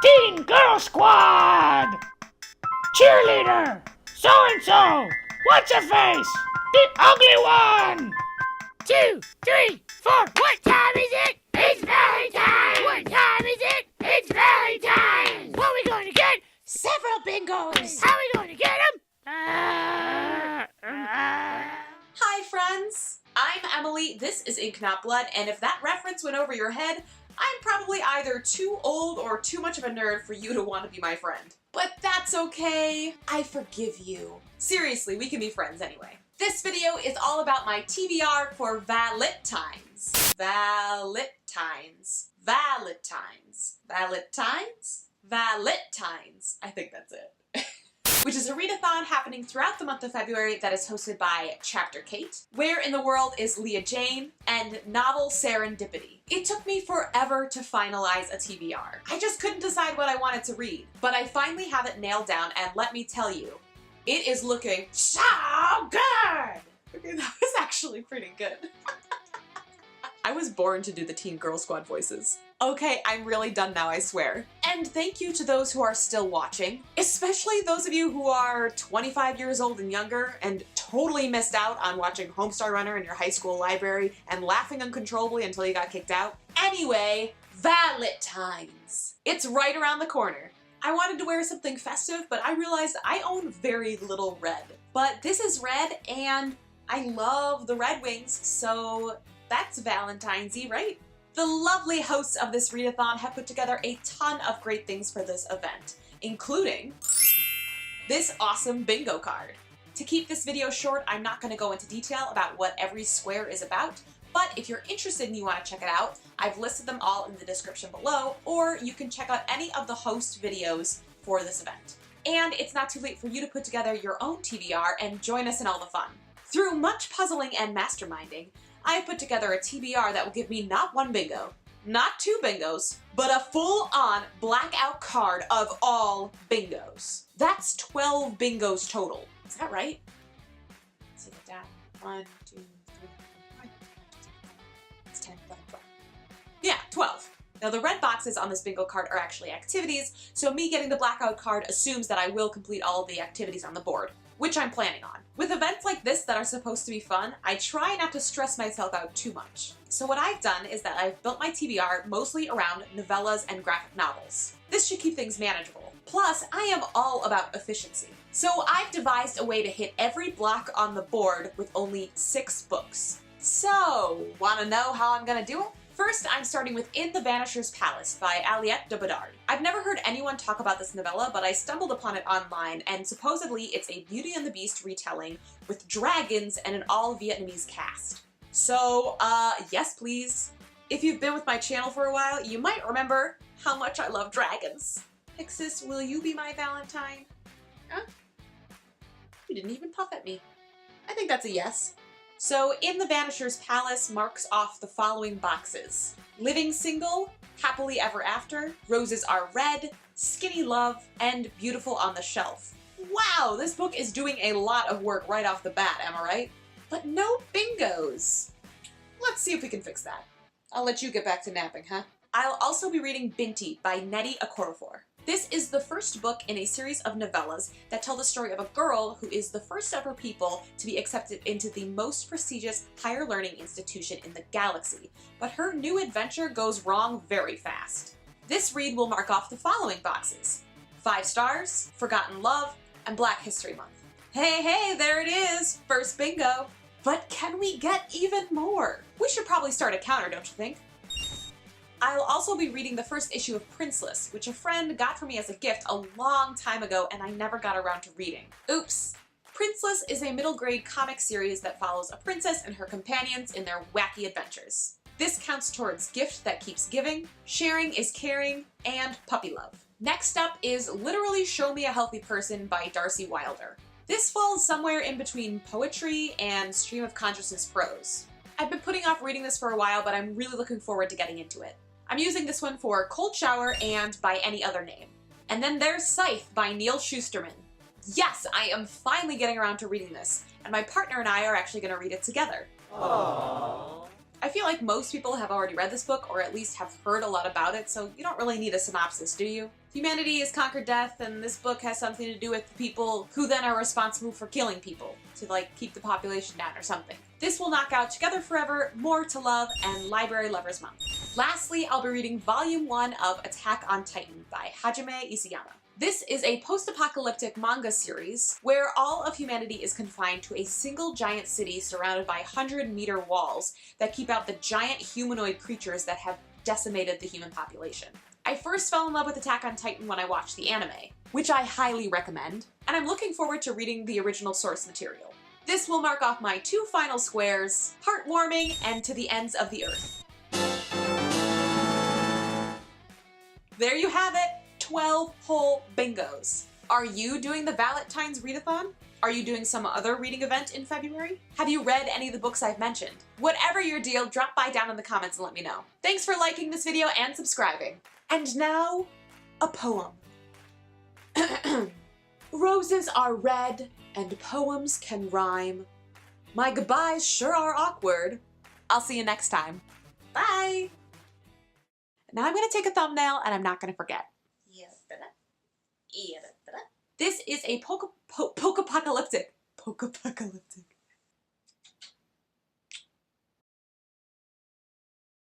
Teen Girl Squad! Cheerleader! So-and-so! What's your face? The ugly one! 2, 3, 4, what time is it? It's VaLITines! What time is it? It's VaLITines! What are we going to get? Several bingos! How are we going to get them? Hi friends! I'm Emily, this is Ink Not Blood, and if that reference went over your head, I'm probably either too old or too much of a nerd for you to want to be my friend. But that's okay, I forgive you. Seriously, we can be friends anyway. This video is all about my TBR for VaLITines. VaLITines. VaLITines. VaLITines? VaLITines. I think that's it. Which is a readathon happening throughout the month of February that is hosted by chaptercviii, Where in the World is Leah Jane, and novel Sarah-ndipity. It took me forever to finalize a TBR. I just couldn't decide what I wanted to read, but I finally have it nailed down, and let me tell you, it is looking so good! Okay, that was actually pretty good. I was born to do the Teen Girl Squad voices. Okay, I'm really done now, I swear. And thank you to those who are still watching, especially those of you who are 25 years old and younger and totally missed out on watching Homestar Runner in your high school library and laughing uncontrollably until you got kicked out. Anyway, VaLITines. It's right around the corner. I wanted to wear something festive, but I realized I own very little red. But this is red, and I love the Red Wings, so that's Valentine's-y, right? The lovely hosts of this readathon have put together a ton of great things for this event, including this awesome bingo card. To keep this video short, I'm not going to go into detail about what every square is about, but if you're interested and you want to check it out, I've listed them all in the description below, or you can check out any of the host videos for this event. And it's not too late for you to put together your own TBR and join us in all the fun. Through much puzzling and masterminding, I've put together a TBR that will give me not one bingo, not two bingos, but a full-on blackout card of all bingos. That's 12 bingos total. Is that right? Let's see the data. 1, 2, 3, 4, 5, 6, 10, 11, 12. Yeah, 12. Now the red boxes on this bingo card are actually activities, so me getting the blackout card assumes that I will complete all of the activities on the board, which I'm planning on. With events like this that are supposed to be fun, I try not to stress myself out too much. So what I've done is that I've built my TBR mostly around novellas and graphic novels. This should keep things manageable. Plus, I am all about efficiency. So I've devised a way to hit every block on the board with only 6 books. So, wanna know how I'm gonna do it? First, I'm starting with In the Vanisher's Palace by Aliette de Bedard. I've never heard anyone talk about this novella, but I stumbled upon it online, and supposedly it's a Beauty and the Beast retelling with dragons and an all-Vietnamese cast. So, yes please. If you've been with my channel for a while, you might remember how much I love dragons. Pyxis, will you be my Valentine? Huh? You didn't even puff at me. I think that's a yes. So, In the Vanisher's Palace marks off the following boxes: Living Single, Happily Ever After, Roses Are Red, Skinny Love, and Beautiful on the Shelf. Wow, this book is doing a lot of work right off the bat, am I right? But no bingos. Let's see if we can fix that. I'll let you get back to napping, huh? I'll also be reading Binti by Nnedi Okorafor. This is the first book in a series of novellas that tell the story of a girl who is the first of her people to be accepted into the most prestigious higher learning institution in the galaxy, but her new adventure goes wrong very fast. This read will mark off the following boxes: 5 stars, Forgotten Love, and Black History Month. Hey, there it is! First bingo! But can we get even more? We should probably start a counter, don't you think? I'll also be reading the first issue of Princeless, which a friend got for me as a gift a long time ago and I never got around to reading. Oops! Princeless is a middle grade comic series that follows a princess and her companions in their wacky adventures. This counts towards Gift That Keeps Giving, Sharing is Caring, and Puppy Love. Next up is Literally Show Me a Healthy Person by Darcy Wilder. This falls somewhere in between poetry and stream of consciousness prose. I've been putting off reading this for a while, but I'm really looking forward to getting into it. I'm using this one for Cold Shower and By Any Other Name. And then there's Scythe by Neal Shusterman. Yes, I am finally getting around to reading this, and my partner and I are actually going to read it together. Aww. I feel like most people have already read this book, or at least have heard a lot about it, so you don't really need a synopsis, do you? Humanity has conquered death, and this book has something to do with the people who then are responsible for killing people to, like, keep the population down or something. This will knock out Together Forever, More to Love, and Library Lovers Month. Lastly, I'll be reading Volume 1 of Attack on Titan by Hajime Isayama. This is a post-apocalyptic manga series where all of humanity is confined to a single giant city surrounded by 100-meter walls that keep out the giant humanoid creatures that have decimated the human population. I first fell in love with Attack on Titan when I watched the anime, which I highly recommend, and I'm looking forward to reading the original source material. This will mark off my 2 final squares, heartwarming and to the ends of the earth. There you have it! 12 whole bingos. Are you doing the VaLITines Readathon? Are you doing some other reading event in February? Have you read any of the books I've mentioned? Whatever your deal, drop by down in the comments and let me know. Thanks for liking this video and subscribing. And now, a poem. Roses are red and poems can rhyme. My goodbyes sure are awkward. I'll see you next time. Bye! Now I'm gonna take a thumbnail and I'm not gonna forget. This is a poke-apocalyptic.